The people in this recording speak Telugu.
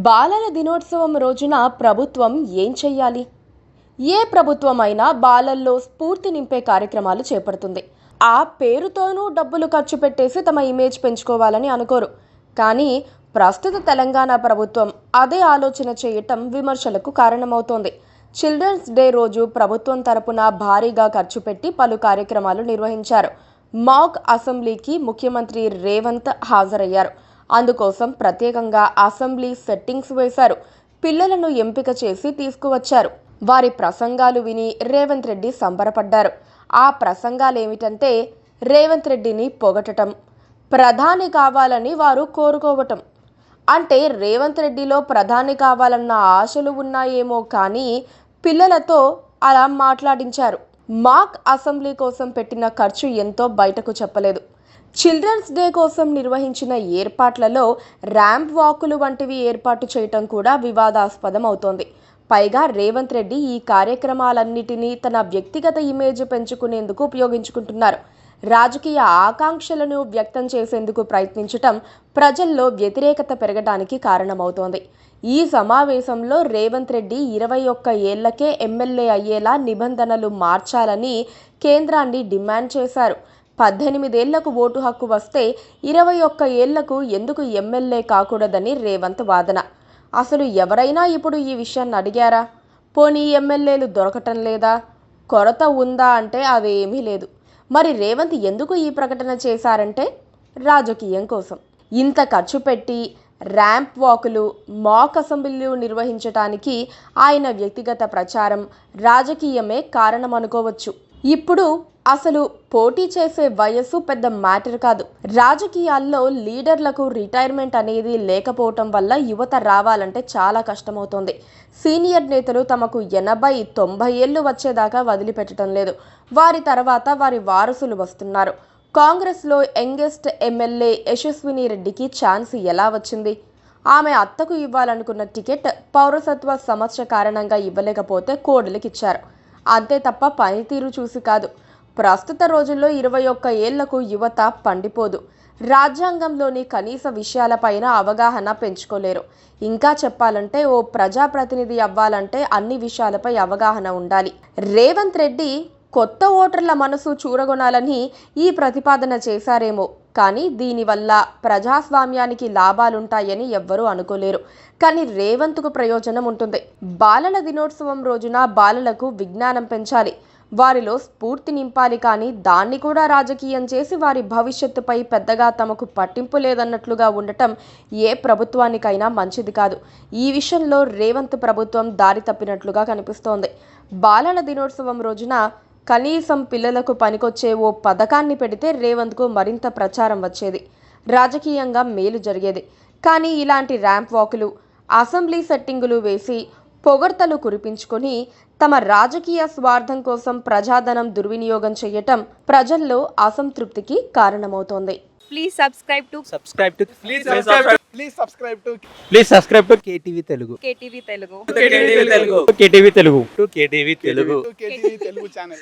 బాలల దినోత్సవం రోజున ప్రభుత్వం ఏం చెయ్యాలి? ఏ ప్రభుత్వం అయినా బాలల్లో స్ఫూర్తి నింపే కార్యక్రమాలు చేపడుతుంది. ఆ పేరుతోనూ డబ్బులు ఖర్చు పెట్టేసి తమ ఇమేజ్ పెంచుకోవాలని అనుకోరు. కానీ ప్రస్తుత తెలంగాణ ప్రభుత్వం అదే ఆలోచన చేయటం విమర్శలకు కారణమవుతోంది. చిల్డ్రన్స్ డే రోజు ప్రభుత్వం తరపున భారీగా ఖర్చు పెట్టి పలు కార్యక్రమాలు నిర్వహించారు. మాక్ అసెంబ్లీకి ముఖ్యమంత్రి రేవంత్ హాజరయ్యారు. అందుకోసం ప్రత్యేకంగా అసెంబ్లీ సెట్టింగ్స్ వేశారు. పిల్లలను ఎంపిక చేసి తీసుకువచ్చారు. వారి ప్రసంగాలు విని రేవంత్ రెడ్డి సంబరపడ్డారు. ఆ ప్రసంగాలేమిటంటే రేవంత్ రెడ్డిని పొగటం, ప్రధాని కావాలని వారు కోరుకోవటం. అంటే రేవంత్ రెడ్డిలో ప్రధాని కావాలన్న ఆశలు ఉన్నాయేమో కానీ పిల్లలతో అలా మాట్లాడించారు. మాక్ అసెంబ్లీ కోసం పెట్టిన ఖర్చు ఎంతో బయటకు చెప్పలేదు. చిల్డ్రన్స్ డే కోసం నిర్వహించిన ఏర్పాట్లలో ర్యాంప్ వాకులు వంటివి ఏర్పాటు చేయటం కూడా వివాదాస్పదం అవుతోంది. పైగా రేవంత్ రెడ్డి ఈ కార్యక్రమాలన్నిటినీ తన వ్యక్తిగత ఇమేజ్ పెంచుకునేందుకు ఉపయోగించుకుంటున్నారు. రాజకీయ ఆకాంక్షలను వ్యక్తం చేసేందుకు ప్రయత్నించటం ప్రజల్లో వ్యతిరేకత పెరగడానికి కారణమవుతోంది. ఈ సమావేశంలో రేవంత్ రెడ్డి 21 ఏళ్లకే ఎమ్మెల్యే అయ్యేలా నిబంధనలు మార్చాలని కేంద్రాన్ని డిమాండ్ చేశారు. 18 ఏళ్లకు ఓటు హక్కు వస్తే 21 ఏళ్లకు ఎందుకు ఎమ్మెల్యే కాకూడదని రేవంత్ వాదన. అసలు ఎవరైనా ఇప్పుడు ఈ విషయాన్ని అడిగారా? పోనీ ఎమ్మెల్యేలు దొరకటం లేదా? కొరత ఉందా అంటే అదేమీ లేదు. మరి రేవంత్ ఎందుకు ఈ ప్రకటన చేశారంటే రాజకీయం కోసం. ఇంత ఖర్చు పెట్టి ర్యాంప్ వాకులు, మాక్ అసెంబ్లీలు నిర్వహించటానికి ఆయన వ్యక్తిగత ప్రచారం, రాజకీయమే కారణం అనుకోవచ్చు. ఇప్పుడు అసలు పోటీ చేసే వయస్సు పెద్ద మ్యాటర్ కాదు. రాజకీయాల్లో లీడర్లకు రిటైర్మెంట్ అనేది లేకపోవటం వల్ల యువత రావాలంటే చాలా కష్టమవుతోంది. సీనియర్ నేతలు తమకు 80-90 ఏళ్లు వచ్చేదాకా వదిలిపెట్టడం లేదు. వారి తర్వాత వారి వారసులు వస్తున్నారు. కాంగ్రెస్లో యంగెస్ట్ ఎమ్మెల్యే యశస్విని రెడ్డికి ఛాన్స్ ఎలా వచ్చింది? ఆమె అత్తకు ఇవ్వాలనుకున్న టికెట్ పౌరసత్వ సమస్య కారణంగా ఇవ్వలేకపోతే కోడలికిచ్చారు. అంతే తప్ప పనితీరు చూసి కాదు. ప్రస్తుత రోజుల్లో 21 ఏళ్లకు యువత పండిపోదు. రాజ్యాంగంలోని కనీస విషయాలపైన అవగాహన పెంచుకోలేరు. ఇంకా చెప్పాలంటే ఓ ప్రజాప్రతినిధి అవ్వాలంటే అన్ని విషయాలపై అవగాహన ఉండాలి. రేవంత్ రెడ్డి కొత్త ఓటర్ల మనసు చూరగొనాలని ఈ ప్రతిపాదన చేశారేమో కానీ దీనివల్ల ప్రజాస్వామ్యానికి లాభాలుంటాయని ఎవ్వరూ అనుకోలేరు. కానీ రేవంత్కు ప్రయోజనం ఉంటుంది. బాలల దినోత్సవం రోజున బాలలకు విజ్ఞానం పెంచాలి, వారిలో స్ఫూర్తి నింపాలి. కానీ దాన్ని కూడా రాజకీయం చేసి వారి భవిష్యత్తుపై పెద్దగా తమకు పట్టింపు లేదన్నట్లుగా ఉండటం ఏ ప్రభుత్వానికైనా మంచిది కాదు. ఈ విషయంలో రేవంత్ ప్రభుత్వం దారి తప్పినట్లుగా కనిపిస్తోంది. బాలల దినోత్సవం రోజున కనీసం పిల్లలకు పనికొచ్చే ఓ పథకాన్ని పెడితే రేవంత్కు మరింత ప్రచారం వచ్చేది, రాజకీయంగా మేలు జరిగేది. కానీ ఇలాంటి ర్యాంప్ వాకులు, అసెంబ్లీ సెట్టింగులు వేసి పొగడ్తలు కురిపించుకొని తమ రాజకీయ స్వార్థం కోసం ప్రజాధనం దుర్వినియోగం చేయటం ప్రజల్లో అసంతృప్తికి కారణమవుతోంది. Please subscribe to KTV Telugu. KTV Telugu. KTV Telugu channel.